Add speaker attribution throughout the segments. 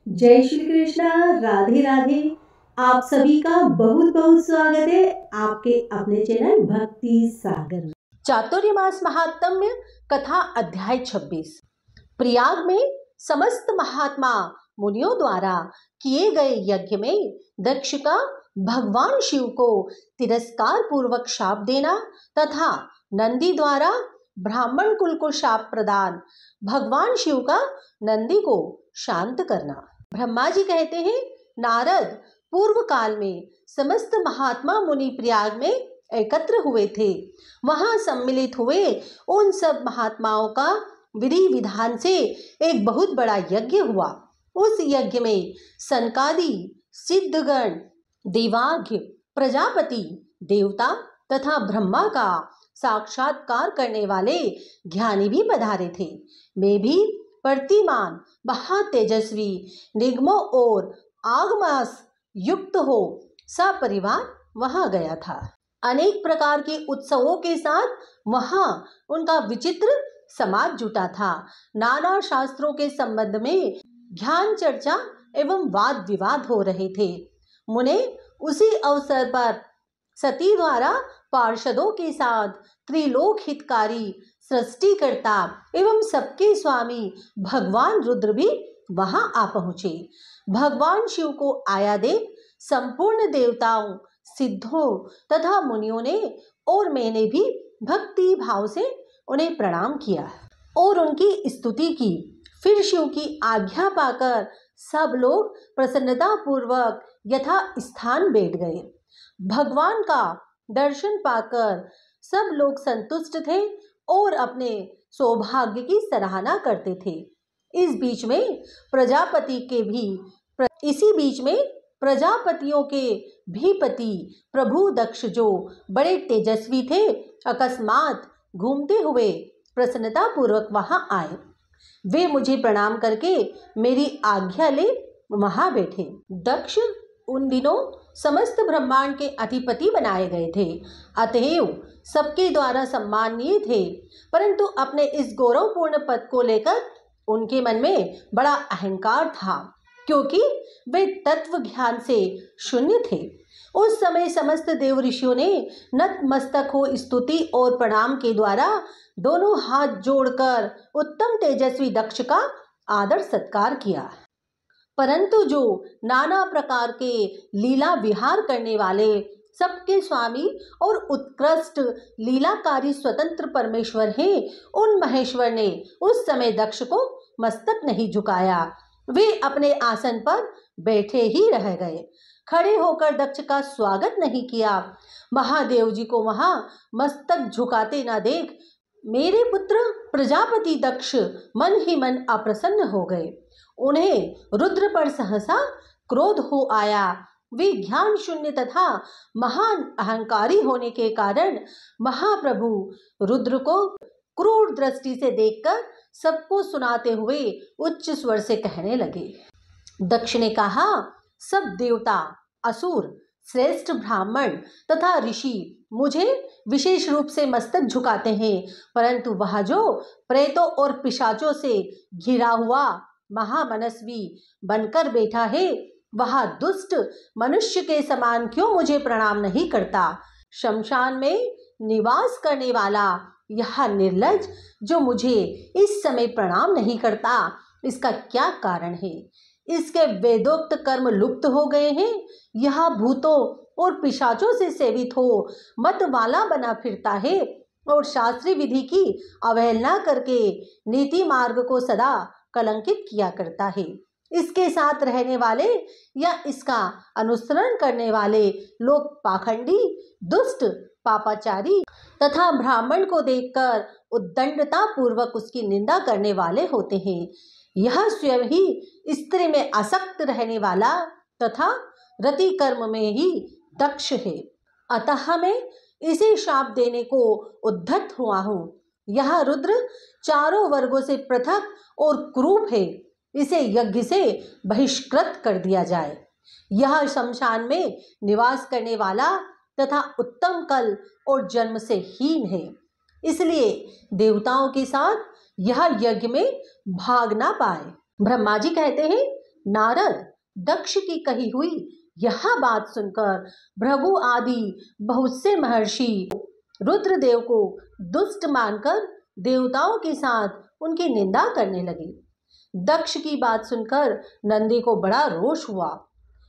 Speaker 1: जय श्री कृष्णा, राधे राधे। आप सभी का बहुत बहुत स्वागत है आपके अपने चैनल भक्ति सागर में।
Speaker 2: चातुर्मास महात्म्य कथा अध्याय 26। प्रयाग में समस्त महात्मा मुनियों द्वारा किए गए यज्ञ में दक्ष का भगवान शिव को तिरस्कार पूर्वक शाप देना तथा नंदी द्वारा ब्राह्मण कुल को शाप प्रदान, भगवान शिव का नंदी को शांत करना। ब्रह्मा जी कहते हैं, नारद पूर्व काल में समस्त महात्मा मुनि प्रयाग में एकत्र हुए थे। वहां सम्मिलित हुए उन सब महात्माओं का विधि विधान से एक बहुत बड़ा यज्ञ हुआ। उस यज्ञ में सनकादि सिद्धगण, देवाघ्य, प्रजापति, देवता तथा ब्रह्मा का साक्षात्कार करने वाले ज्ञानी भी पधारे थे। मैं भी प्रतिमान महातेजस्वी निगमों और आगमास युक्त हो सपरिवार वहां गया था। अनेक प्रकार के उत्सवों के साथ वहां उनका विचित्र समाज जुटा था। नाना शास्त्रों के संबंध में ज्ञान चर्चा एवं वाद विवाद हो रहे थे। मुने उसी अवसर पर सती द्वारा पार्षदों के साथ त्रिलोक हितकारी सृष्टिकर्ता एवं सबके स्वामी भगवान रुद्र भी वहां आ पहुंचे। भगवान शिव को आया देख संपूर्ण देवताओं, सिद्धों तथा मुनियों ने और मैंने भी भक्ति भाव से उन्हें प्रणाम किया और उनकी स्तुति की। फिर शिव की आज्ञा पाकर सब लोग प्रसन्नता पूर्वक यथा स्थान बैठ गए। भगवान का दर्शन पाकर सब लोग संतुष्ट थे और अपने सौभाग्य की सराहना करते थे। इसी बीच में प्रजापतियों के भी पति प्रभु दक्ष, जो बड़े तेजस्वी थे, अकस्मात घूमते हुए प्रसन्नता पूर्वक वहां आए। वे मुझे प्रणाम करके मेरी आज्ञा ले वहां बैठे। दक्ष उन दिनों समस्त ब्रह्मांड के अधिपति बनाए गए थे, अतएव सबके द्वारा सम्माननीय थे, परंतु अपने इस गौरवपूर्ण पद को लेकर उनके मन में बड़ा अहंकार था, क्योंकि वे तत्व ज्ञान से शून्य थे। उस समय समस्त देव ऋषियों ने नतमस्तक हो स्तुति और प्रणाम के द्वारा दोनों हाथ जोड़कर उत्तम तेजस्वी दक्ष का आदर सत्कार किया। परंतु जो नाना प्रकार के लीला विहार करने वाले सबके स्वामी और उत्कृष्ट लीलाकारी स्वतंत्र परमेश्वर हैं, उन महेश्वर ने उस समय दक्ष को मस्तक नहीं झुकाया। वे अपने आसन पर बैठे ही रह गए, खड़े होकर दक्ष का स्वागत नहीं किया। महादेव जी को वहां मस्तक झुकाते न देख मेरे पुत्र प्रजापति दक्ष मन ही मन अप्रसन्न हो गए। उन्हें रुद्र पर सहसा क्रोध हो आया। वे ज्ञान शून्य तथा महान अहंकारी होने के कारण महाप्रभु रुद्र को क्रूर दृष्टि से देखकर सबको सुनाते हुए उच्च स्वर से कहने लगे। दक्ष ने कहा, सब देवता, असुर, श्रेष्ठ ब्राह्मण तथा ऋषि मुझे विशेष रूप से मस्तक झुकाते हैं, परंतु वह जो प्रेतों और पिशाचों से घिरा हुआ महामनस्वी बनकर बैठा है, वह दुष्ट मनुष्य के समान क्यों मुझे प्रणाम नहीं करता? शमशान में निवास करने वाला यह निर्लज्ज जो मुझे इस समय प्रणाम नहीं करता, इसका क्या कारण है? इसके वेदोक्त कर्म लुप्त हो गए हैं। यह भूतों और पिशाचों से सेवित हो मत वाला बना फिरता है और शास्त्रीय विधि की अवहेलना करके नीति मार्ग को सदा कलंकित किया करता है। इसके साथ रहने वाले या इसका अनुसरण करने वाले लोग पाखंडी, दुष्ट, पापाचारी तथा ब्राह्मण को देखकर उद्दंडता पूर्वक उसकी निंदा करने वाले होते हैं। यह स्वयं ही स्त्री में आसक्त रहने वाला तथा रति कर्म में ही दक्ष है, अतः मैं इसे शाप देने को उद्धत हुआ हूँ। यह रुद्र चारों वर्गों से पृथक और क्रूप है, इसे यज्ञ से बहिष्कृत कर दिया जाए। यह शमशान में निवास करने वाला तथा उत्तम कल और जन्म से हीन है, इसलिए देवताओं के साथ यह यज्ञ में भाग ना पाए। ब्रह्मा जी कहते हैं, नारद दक्ष की कही हुई यह बात सुनकर भृगु आदि बहुत से महर्षि रुद्रदेव को दुष्ट मानकर देवताओं के साथ उनकी निंदा करने लगे। दक्ष की बात सुनकर नंदी को बड़ा रोष हुआ।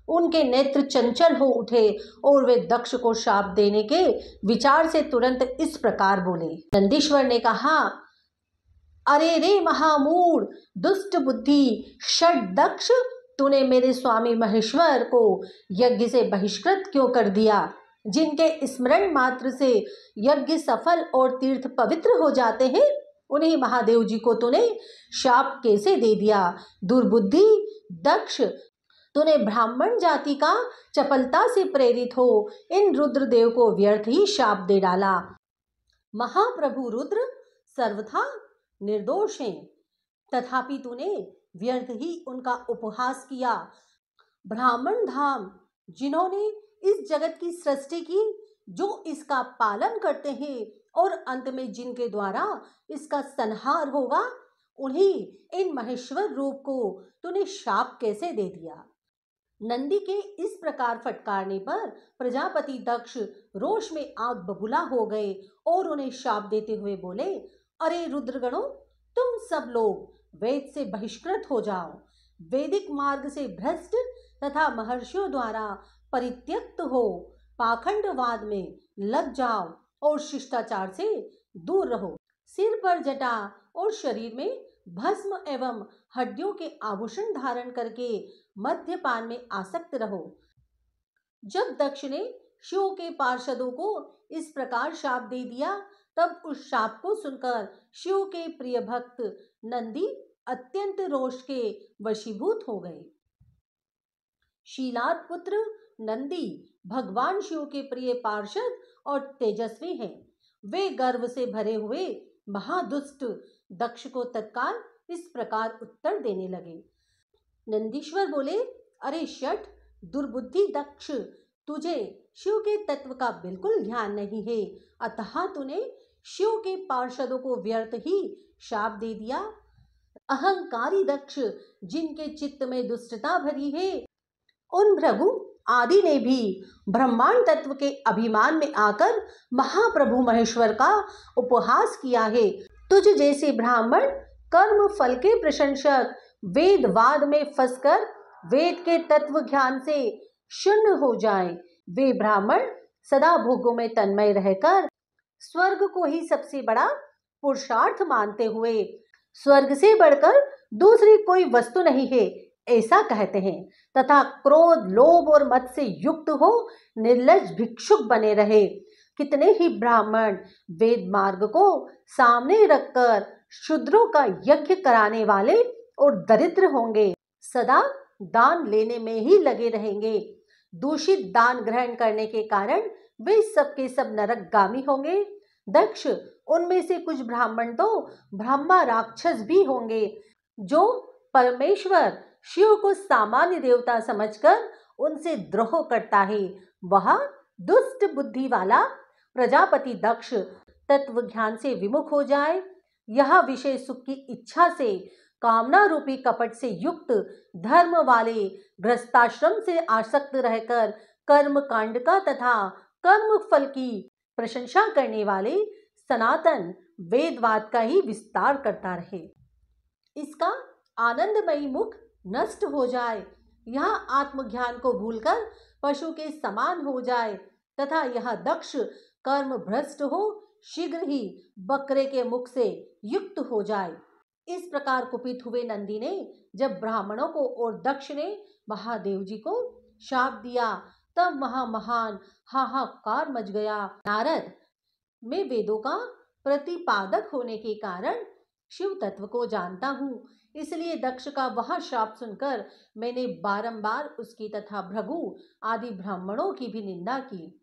Speaker 2: उनके नेत्र चंचल हो उठे और वे दक्ष को शाप देने के विचार से तुरंत इस प्रकार बोले। नंदीश्वर ने कहा, अरे रे महामूढ़, दुष्ट बुद्धि षट दक्ष, तूने मेरे स्वामी महेश्वर को यज्ञ से बहिष्कृत क्यों कर दिया? जिनके स्मरण मात्र से यज्ञ सफल और तीर्थ पवित्र हो जाते हैं, उन्हीं महादेव जी को तूने शाप कैसे दे दिया? दुर्बुद्धि दक्ष, तूने ब्राह्मण जाति का चपलता से प्रेरित हो इन रुद्रदेव को व्यर्थ ही शाप दे डाला। महाप्रभु रुद्र सर्वथा निर्दोष हैं, तथापि तूने व्यर्थ ही उनका उपहास किया। ब्राह्मण धाम जिन्होंने इस जगत की सृष्टि की, जो इसका पालन करते हैं और अंत में जिनके द्वारा इसका संहार होगा, उन्हीं इन महेश्वर रूप को तूने शाप कैसे दे दिया? नंदी के इस प्रकार फटकारने पर प्रजापति दक्ष रोष में आग बबूला हो गए और उन्हें शाप देते हुए बोले, अरे रुद्रगणों, तुम सब लोग वेद से बहिष्कृत हो जाओ, वैदिक मार्ग से भ्रष्ट तथा महर्षियों द्वारा परित्यक्त हो पाखंडवाद में लग जाओ और शिष्टाचार से दूर रहो। सिर पर जटा और शरीर में भस्म एवं हड्डियों के आभूषण धारण करके मद्यपान में आसक्त रहो। जब दक्ष ने शिव के पार्षदों को इस प्रकार शाप दे दिया, तब उस शाप को सुनकर शिव के प्रिय भक्त नंदी अत्यंत रोष के वशीभूत हो गए। शीलाद पुत्र नंदी भगवान शिव के प्रिय पार्षद और तेजस्वी हैं। वे गर्व से भरे हुए महादुष्ट दक्ष को तत्काल इस प्रकार उत्तर देने लगे। नंदीश्वर बोले, अरे शठ दुर्बुद्धि दक्ष, तुझे शिव के तत्व का बिल्कुल ध्यान नहीं है, अतः तूने शिव के पार्षदों को व्यर्थ ही शाप दे दिया। अहंकारी दक्ष, जिनके चित्त में दुष्टता भरी है, उन भृगु आदि ने भी ब्रह्मांड तत्व के अभिमान में आकर महाप्रभु महेश्वर का उपहास किया है। तुझ जैसे ब्राह्मण कर्म फल के प्रशंसक वेदवाद में फंसकर वेद के तत्व ज्ञान से शून्य हो जाएं। वे ब्राह्मण सदा भोगों में तन्मय रहकर स्वर्ग को ही सबसे बड़ा पुरुषार्थ मानते हुए स्वर्ग से बढ़कर दूसरी कोई वस्तु नहीं है, ऐसा कहते हैं, तथा क्रोध लोभ और मद से युक्त हो निर्लज्ज भिक्षुक बने रहे। कितने ही ब्राह्मण वेद मार्ग को सामने रखकर शूद्रों का यज्ञ कराने वाले और दरिद्र होंगे, सदा दान लेने में ही लगे रहेंगे। दूषित दान ग्रहण करने के कारण वे सब के सब नरकगामी होंगे। दक्ष, उनमें से कुछ ब्राह्मण तो ब्रह्मा राक्षस भी होंगे, जो परमेश्वर शिव को सामान्य देवता समझकर उनसे द्रोह करता है। वह दुष्ट बुद्धि वाला प्रजापति दक्ष तत्व ज्ञान से विमुख हो जाए, यह विषय सुख की इच्छा से कामना रूपी कपट से युक्त धर्म वाले गृहस्थाश्रम से आसक्त रहकर कर्म कांड का तथा कर्म फल की प्रशंसा करने वाले सनातन वेदवाद का ही विस्तार करता रहे। इसका आनंदमयी मुख नष्ट हो जाए, यह आत्मज्ञान को भूलकर पशु के समान हो जाए तथा यह दक्ष कर्म भ्रष्ट हो शीघ्र ही बकरे के मुख से युक्त हो जाए। इस प्रकार कुपित हुए नंदी ने जब ब्राह्मणों को और दक्ष ने महादेव जी को शाप दिया, तब वहां महान हाहाकार मच गया। नारद, मैं वेदों का प्रतिपादक होने के कारण शिव तत्व को जानता हूँ, इसलिए दक्ष का वह शाप सुनकर मैंने बारंबार उसकी तथा भृगु आदि ब्राह्मणों की भी निंदा की।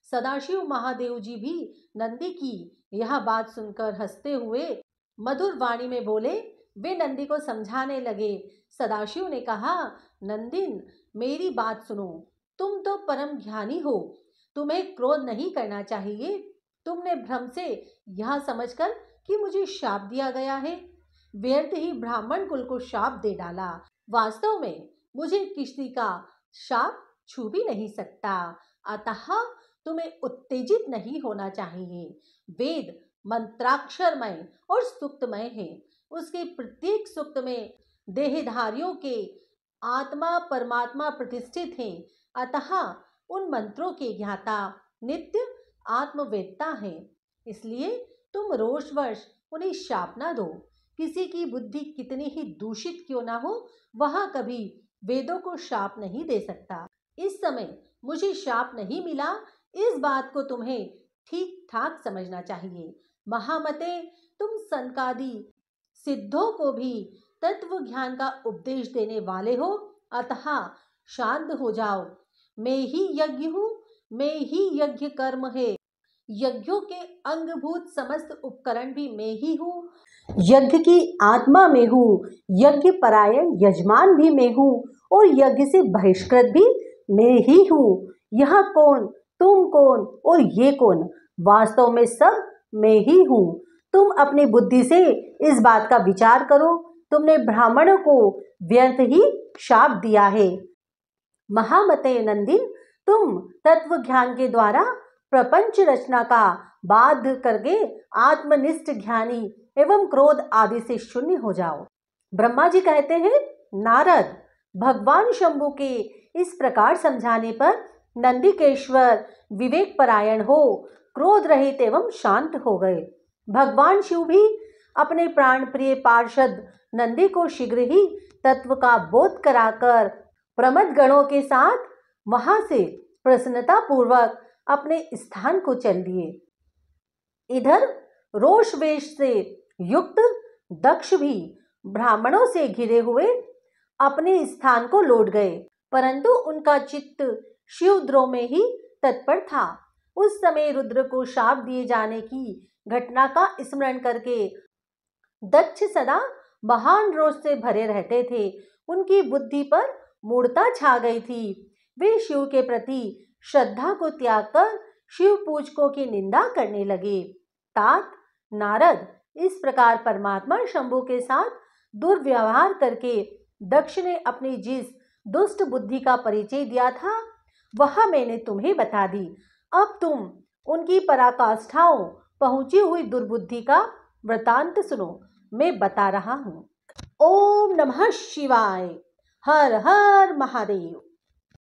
Speaker 2: सदाशिव महादेव जी भी नंदी की यह बात सुनकर हंसते हुए मधुर वाणी में बोले। वे नंदी को समझाने लगे। सदाशिव ने कहा, नंदिन, मेरी बात सुनो, तुम तो परम ज्ञानी हो, तुम्हें क्रोध नहीं करना चाहिए। तुमने भ्रम से यह समझकर कि मुझे शाप दिया गया है, व्यर्थ ही ब्राह्मण कुल को शाप दे डाला। वास्तव में मुझे किसी का शाप छू भी नहीं सकता। अतः तुम्हें उत्तेजित नहीं होना चाहिए। वेद मंत्राक्षरमय और सूक्तमय है। उसके प्रत्येक सूक्त में देहधारियों के आत्मा परमात्मा प्रतिष्ठित हैं। अतः उन मंत्रों के ज्ञाता नित्य आत्मवेत्ता है। इसलिए तुम रोषवश उन्हें शाप ना दो। किसी की बुद्धि कितनी ही दूषित क्यों ना हो, वह कभी वेदों को शाप नहीं दे सकता। इस समय मुझे शाप नहीं मिला, इस बात को तुम्हें ठीक ठाक समझना चाहिए। महामते, तुम सनकादि सिद्धों को भी तत्व ज्ञान का उपदेश देने वाले हो, अतः शांत हो जाओ। मैं ही यज्ञ हूँ, मैं ही यज्ञ कर्म है। यज्ञों के अंगभूत समस्त उपकरण भी मैं ही हूँ। यज्ञ की आत्मा में हूँ, यज्ञ परायण यजमान भी मैं हूँ और यज्ञ से बहिष्कृत भी मैं ही हूँ। यह कौन, तुम कौन और ये कौन, वास्तव में सब मैं ही हूँ। तुम अपनी बुद्धि से इस बात का विचार करो। तुमने ब्राह्मणों को व्यर्थ ही शाप दिया है। महामते नंदिन, तुम तत्व ज्ञान के द्वारा प्रपंच रचना का बाध करके आत्मनिष्ठ ज्ञानी एवं क्रोध आदि से शून्य हो जाओ। ब्रह्मा जी कहते हैं, नारद, भगवान शंभु के इस प्रकार समझाने पर नंदिकेश्वर विवेक परायण हो क्रोध रहित एवं शांत हो गए। भगवान शिव भी अपने प्राण प्रिय पार्षद नंदी को शीघ्र ही तत्व का बोध कराकर प्रमद गणों के साथ वहां से प्रसन्नता पूर्वक अपने स्थान को चल दिए। इधर रोष वेश से युक्त दक्ष भी ब्राह्मणों से घिरे हुए अपने स्थान को लौट गए, परंतु उनका चित्त शिवद्रोह में ही तत्पर था। उस समय रुद्र को शाप दिए जाने की घटना का स्मरण करके दक्ष सदा महान रोष से भरे रहते थे। उनकी बुद्धि पर मूढ़ता छा गई थी। वे शिव के प्रति श्रद्धा को त्याग कर शिव पूजकों की निंदा करने लगे। तात नारद, इस प्रकार परमात्मा शंभु के साथ दुर्व्यवहार करके दक्ष ने अपनी जिस दुष्ट बुद्धि का परिचय दिया था, वह मैंने तुम्हें बता दी। अब तुम उनकी पराकाष्ठाओं पहुंची हुई दुर्बुद्धि का वृतांत सुनो। मैं बता रहा हूँ। ओम नमः शिवाय। हर हर महादेव।